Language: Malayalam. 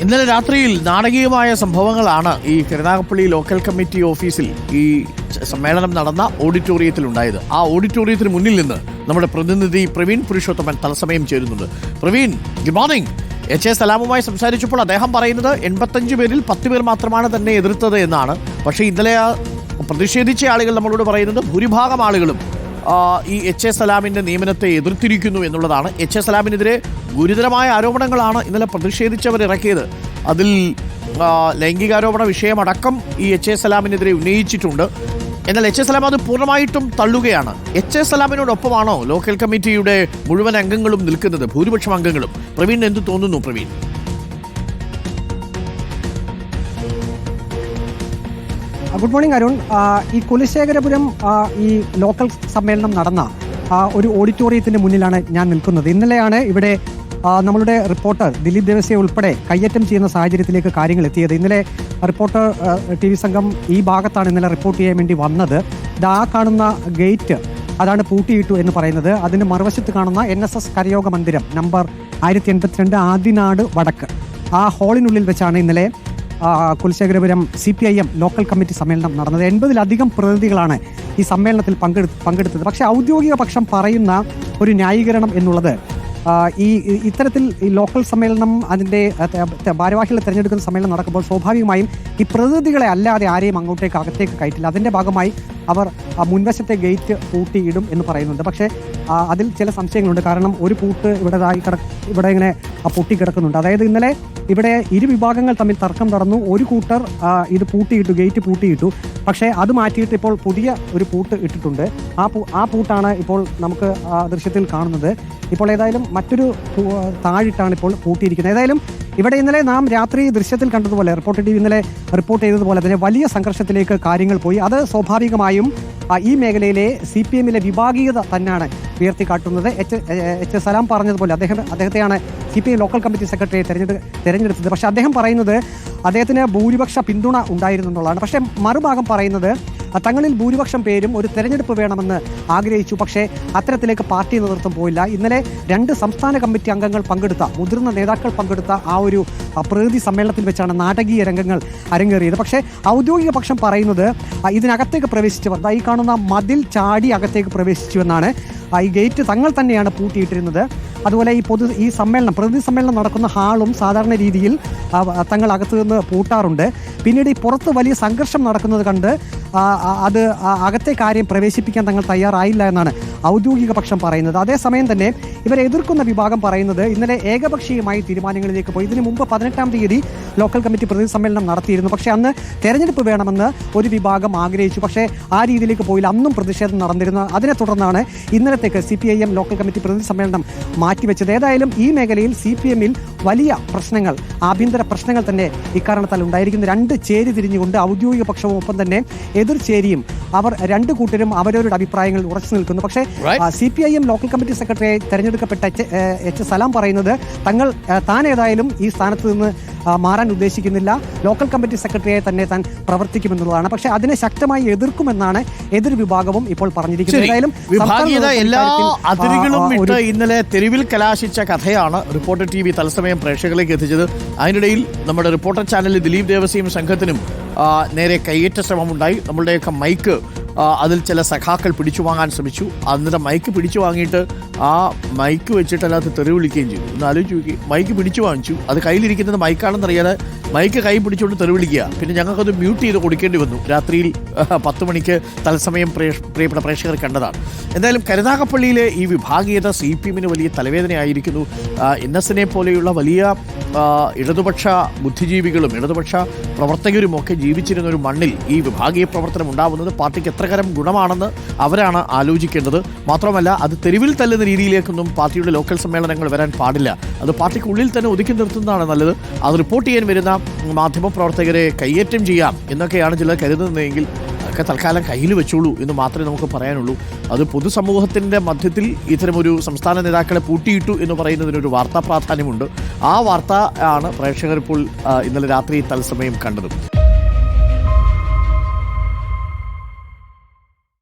ഇന്നലെ രാത്രിയിൽ നാടകീയമായ സംഭവങ്ങളാണ് ഈ കരുനാഗപ്പള്ളി ലോക്കൽ കമ്മിറ്റി ഓഫീസിൽ ഈ സമ്മേളനം നടന്ന ഓഡിറ്റോറിയത്തിൽ ഉണ്ടായത്. ആ ഓഡിറ്റോറിയത്തിന് മുന്നിൽ നിന്ന് നമ്മുടെ പ്രതിനിധി പ്രവീൺ പുരുഷോത്തമൻ തത്സമയം ചേരുന്നുണ്ട്. Praveen, good morning. H A സലാമുമായി സംസാരിച്ചപ്പോൾ അദ്ദേഹം പറയുന്നത് 85 പേരിൽ 10 പേർ മാത്രമാണ് തന്നെ എതിർത്തത് എന്നാണ്. പക്ഷേ ഇന്നലെ പ്രതിഷേധിച്ച ആളുകൾ നമ്മളോട് പറയുന്നത് ഭൂരിഭാഗം ആളുകളും ഈ എച്ച് എ സലാമിൻ്റെ നിയമനത്തെ എതിർത്തിരിക്കുന്നു എന്നുള്ളതാണ്. എച്ച് എ സലാമിനെതിരെ ഗുരുതരമായ ആരോപണങ്ങളാണ് ഇന്നലെ പ്രതിഷേധിച്ചവർ ഇറക്കിയത്. അതിൽ ലൈംഗികാരോപണ വിഷയമടക്കം ഈ എച്ച് എ സലാമിനെതിരെ ഉന്നയിച്ചിട്ടുണ്ട്. എന്നാൽ എച്ച് എ സലാം അത് പൂർണ്ണമായിട്ടും തള്ളുകയാണ്. എച്ച് എ സലാമിനോടൊപ്പമാണോ ലോക്കൽ കമ്മിറ്റിയുടെ മുഴുവൻ അംഗങ്ങളും നിൽക്കുന്നത്, ഭൂരിപക്ഷം അംഗങ്ങളും? പ്രവീൺ, എന്ത് തോന്നുന്നു പ്രവീൺ? Good morning Arun. ഈ കുലശേഖരപുരം ഈ ലോക്കൽ സമ്മേളനം നടന്ന ഒരു ഓഡിറ്റോറിയത്തിന്റെ മുന്നിലാണ് ഞാൻ നിൽക്കുന്നത്. ഇന്നലെയാണ് ഇവിടെ നമ്മളുടെ റിപ്പോർട്ടർ ദിലീപ് ദേവസ്യ ഉൾപ്പെടെ കയ്യേറ്റം ചെയ്യുന്ന സാഹചര്യത്തിലേക്ക് കാര്യങ്ങൾ എത്തിയത്. ഇന്നലെ റിപ്പോർട്ടർ TV സംഘം ഈ ഭാഗത്താണ് ഇന്നലെ റിപ്പോർട്ട് ചെയ്യാൻ വേണ്ടി വന്നത്. ആ കാണുന്ന ഗേറ്റ് അതാണ് പൂട്ടിയിട്ടു എന്ന് പറയുന്നത്. അതിന് മറുവശത്ത് കാണുന്ന NSS കരയോഗ മന്ദിരം നമ്പർ 1082 ആദിനാട് വടക്ക്, ആ ഹാളിനുള്ളിൽ വെച്ചാണ് ഇന്നലെ കുലശേഖരപുരം CPIM ലോക്കൽ കമ്മിറ്റി സമ്മേളനം നടന്നത്. 80-ലധികം പ്രതിനിധികളാണ് ഈ സമ്മേളനത്തിൽ പങ്കെടുത്തത്. പക്ഷേ ഔദ്യോഗിക പക്ഷം പറയുന്ന ഒരു ന്യായീകരണം എന്നുള്ളത് ഇത്തരത്തിൽ ഈ ലോക്കൽ സമ്മേളനം അതിൻ്റെ ഭാരവാഹികളെ തിരഞ്ഞെടുക്കുന്ന സമ്മേളനം നടക്കുമ്പോൾ സ്വാഭാവികമായും ഈ പ്രതിനിധികളെ അല്ലാതെ ആരെയും അകത്തേക്ക് കയറ്റില്ല. അതിൻ്റെ ഭാഗമായി അവർ മുൻവശത്തെ ഗേറ്റ് പൂട്ടിയിടും എന്ന് പറയുന്നുണ്ട്. പക്ഷേ അതിൽ ചില സംശയങ്ങളുണ്ട്. കാരണം ഒരു പൂട്ട് ഇവിടെ ഇങ്ങനെ പൊട്ടിക്കിടക്കുന്നുണ്ട്. അതായത് ഇന്നലെ ഇവിടെ ഇരുവിഭാഗങ്ങൾ തമ്മിൽ തർക്കം നടന്നു. ഒരു കൂട്ടർ ഇത് പൂട്ടിയിട്ടു, ഗേറ്റ് പൂട്ടിയിട്ടു. പക്ഷേ അത് മാറ്റിയിട്ട് ഇപ്പോൾ പുതിയ ഒരു പൂട്ട് ഇട്ടിട്ടുണ്ട്. ആ പൂട്ടാണ് ഇപ്പോൾ നമുക്ക് ദൃശ്യത്തിൽ കാണുന്നത്. ഇപ്പോൾ ഏതായാലും മറ്റൊരു താഴിട്ടാണ് ഇപ്പോൾ പൂട്ടിയിരിക്കുന്നത്. ഏതായാലും ഇവിടെ ഇന്നലെ നാം രാത്രി ദൃശ്യത്തിൽ കണ്ടതുപോലെ റിപ്പോർട്ടർ TV ഇന്നലെ റിപ്പോർട്ട് ചെയ്തതുപോലെ തന്നെ വലിയ സംഘർഷത്തിലേക്ക് കാര്യങ്ങൾ പോയി. അത് സ്വാഭാവികമായും ഈ മേഖലയിലെ CPM-ലെ വിഭാഗീയത തന്നെയാണ് ഉയർത്തിക്കാട്ടുന്നത്. എച്ച് സലാം പറഞ്ഞതുപോലെ അദ്ദേഹത്തെയാണ് CPI ലോക്കൽ കമ്മിറ്റി സെക്രട്ടറിയെ തെരഞ്ഞെടുത്തത്. പക്ഷേ അദ്ദേഹം പറയുന്നത് അദ്ദേഹത്തിന് ഭൂരിപക്ഷ പിന്തുണ ഉണ്ടായിരുന്നു എന്നുള്ളതാണ്. പക്ഷേ മറുഭാഗം പറയുന്നത് തങ്ങളിൽ ഭൂരിപക്ഷം പേരും ഒരു തെരഞ്ഞെടുപ്പ് വേണമെന്ന് ആഗ്രഹിച്ചു. പക്ഷേ അത്തരത്തിലേക്ക് പാർട്ടി നേതൃത്വം പോയില്ല. ഇന്നലെ 2 സംസ്ഥാന കമ്മിറ്റി അംഗങ്ങൾ പങ്കെടുത്ത, മുതിർന്ന നേതാക്കൾ പങ്കെടുത്ത ആ ഒരു പ്രതിനിധി സമ്മേളനത്തിൽ വെച്ചാണ് നാടകീയ രംഗങ്ങൾ അരങ്ങേറിയത്. പക്ഷേ ഔദ്യോഗിക പക്ഷം പറയുന്നത് ഇതിനകത്തേക്ക് പ്രവേശിച്ചവർ ഈ കാണുന്ന മതിൽ ചാടി അകത്തേക്ക് പ്രവേശിച്ചുവെന്നാണ്. ഈ ഗേറ്റ് തങ്ങൾ തന്നെയാണ് പൂട്ടിയിട്ടിരുന്നത്. അതുപോലെ ഈ പ്രതിനിധി സമ്മേളനം നടക്കുന്ന ഹാളും സാധാരണ രീതിയിൽ തങ്ങൾ അകത്തു നിന്ന് പൂട്ടാറുണ്ട്. പിന്നീട് ഈ പുറത്ത് വലിയ സംഘർഷം നടക്കുന്നത് കണ്ട് അത് അകത്തെ കാര്യം പ്രവേശിപ്പിക്കാൻ തങ്ങൾ തയ്യാറായില്ല എന്നാണ് ഔദ്യോഗിക പക്ഷം പറയുന്നത്. അതേസമയം തന്നെ ഇവരെ എതിർക്കുന്ന വിഭാഗം പറയുന്നത് ഇന്നലെ ഏകപക്ഷീയമായി തീരുമാനങ്ങളിലേക്ക് പോയി. ഇതിനു മുമ്പ് 18-ാം തീയതി ലോക്കൽ കമ്മിറ്റി പ്രതിനിധി സമ്മേളനം നടത്തിയിരുന്നു. പക്ഷേ അന്ന് തെരഞ്ഞെടുപ്പ് വേണമെന്ന് ഒരു വിഭാഗം ആഗ്രഹിച്ചു. പക്ഷേ ആ രീതിയിലേക്ക് പോയില്ല. അന്നും പ്രതിഷേധം നടന്നിരുന്നു. അതിനെ തുടർന്നാണ് ഇന്നലത്തേക്ക് CPIM ലോക്കൽ കമ്മിറ്റി പ്രതിനിധി സമ്മേളനം മാറ്റിവെച്ചത്. ഏതായാലും ഈ മേഖലയിൽ CPM-ൽ വലിയ പ്രശ്നങ്ങൾ, ആഭ്യന്തര പ്രശ്നങ്ങൾ തന്നെ ഇക്കാരണത്താൽ ഉണ്ടായിരിക്കുന്നു. 2 ചേരി തിരിഞ്ഞുകൊണ്ട് ഔദ്യോഗിക പക്ഷവും ഒപ്പം തന്നെ എതിർചേരിയും അവർ 2 കൂട്ടരും അവരവരുടെ അഭിപ്രായങ്ങളിൽ ഉറച്ചു നിൽക്കുന്നു. പക്ഷേ CPIM ലോക്കൽ കമ്മിറ്റി സെക്രട്ടറിയായി തെരഞ്ഞെടുക്കപ്പെട്ട എച്ച് സലാം പറയുന്നത് താൻ ഏതായാലും ഈ സ്ഥാനത്ത് നിന്ന് മാറാൻ ഉദ്ദേശിക്കുന്നില്ല, ലോക്കൽ കമ്മിറ്റി സെക്രട്ടറിയായി തന്നെ താൻ പ്രവർത്തിക്കുമെന്നുള്ളതാണ്. പക്ഷേ അതിനെ ശക്തമായി എതിർക്കുമെന്നാണ് എതിർ വിഭാഗവും ഇപ്പോൾ പറഞ്ഞിരിക്കുന്നത്. ഏതായാലും വിഭാഗീയത എല്ലാ അതിരുകളും വിട്ട് ഇന്നലെ തെരുവിൽ കലാശിച്ച കഥയാണ് റിപ്പോർട്ടർ TV തത്സമയം പ്രേക്ഷകരിലേക്ക് എത്തിച്ചത്. അതിനിടയിൽ നമ്മുടെ റിപ്പോർട്ടർ ചാനലിൽ ദിലീപ് ദേവസ്യയും സംഘത്തിനും നേരെ കയ്യേറ്റ ശ്രമമുണ്ടായി. നമ്മളുടെയൊക്കെ മൈക്ക് അതിൽ ചില സഖാക്കൾ പിടിച്ചു വാങ്ങാൻ ശ്രമിച്ചു. അന്നത്തെ മൈക്ക് പിടിച്ചു വാങ്ങിയിട്ട് ആ മൈക്ക് വെച്ചിട്ട് അതിനകത്ത് തെറി വിളിക്കുകയും ചെയ്തു. ഒന്ന് ആലോചിച്ച് നോക്കി, മൈക്ക് പിടിച്ചു വാങ്ങിച്ചു, അത് കയ്യിലിരിക്കുന്നത് മൈക്കാണെന്നറിയാതെ മൈക്ക് കൈ പിടിച്ചുകൊണ്ട് തെറി വിളിക്കുക. പിന്നെ ഞങ്ങൾക്കത് മ്യൂട്ട് ചെയ്ത് കൊടുക്കേണ്ടി വന്നു. രാത്രിയിൽ 10 മണിക്ക് തത്സമയം പ്രിയപ്പെട്ട പ്രേക്ഷകർ കണ്ടതാണ്. എന്തായാലും കരുനാഗപ്പള്ളിയിലെ ഈ വിഭാഗീയത CPM-ന് വലിയ തലവേദനയായിരിക്കുന്നു. NS-നെ പോലെയുള്ള വലിയ ഇടതുപക്ഷ ബുദ്ധിജീവികളും ഇടതുപക്ഷ പ്രവർത്തകരുമൊക്കെ ജീവിച്ചിരുന്ന ഒരു മണ്ണിൽ ഈ വിഭാഗീയ പ്രവർത്തനം ഉണ്ടാവുന്നത് പാർട്ടിക്ക് എത്രകരം ഗുണമാണെന്ന് അവരാണ് ആലോചിക്കേണ്ടത്. മാത്രമല്ല അത് തെരുവിൽ തല്ലുന്ന രീതിയിലേക്കൊന്നും പാർട്ടിയുടെ ലോക്കൽ സമ്മേളനങ്ങൾ വരാൻ പാടില്ല. അത് പാർട്ടിക്കുള്ളിൽ തന്നെ ഒതുക്കി നിർത്തുന്നതാണ് നല്ലത്. അത് റിപ്പോർട്ട് ചെയ്യാൻ വരുന്ന മാധ്യമപ്രവർത്തകരെ കയ്യേറ്റം ചെയ്യാം എന്നൊക്കെയാണ് ചിലർ കരുതുന്നതെങ്കിൽ ഒക്കെ തൽക്കാലം കയ്യിൽ വെച്ചോളൂ എന്ന് മാത്രമേ നമുക്ക് പറയാനുള്ളൂ. അത് പൊതുസമൂഹത്തിൻ്റെ മധ്യത്തിൽ ഇത്തരമൊരു സംസ്ഥാന നേതാക്കളെ പൂട്ടിയിട്ടു എന്ന് പറയുന്നതിനൊരു വാർത്താ പ്രാധാന്യമുണ്ട്. ആ വാർത്ത ആണ് പ്രേക്ഷകർ ഇപ്പോൾ ഇന്നലെ രാത്രി തത്സമയം കണ്ടത്.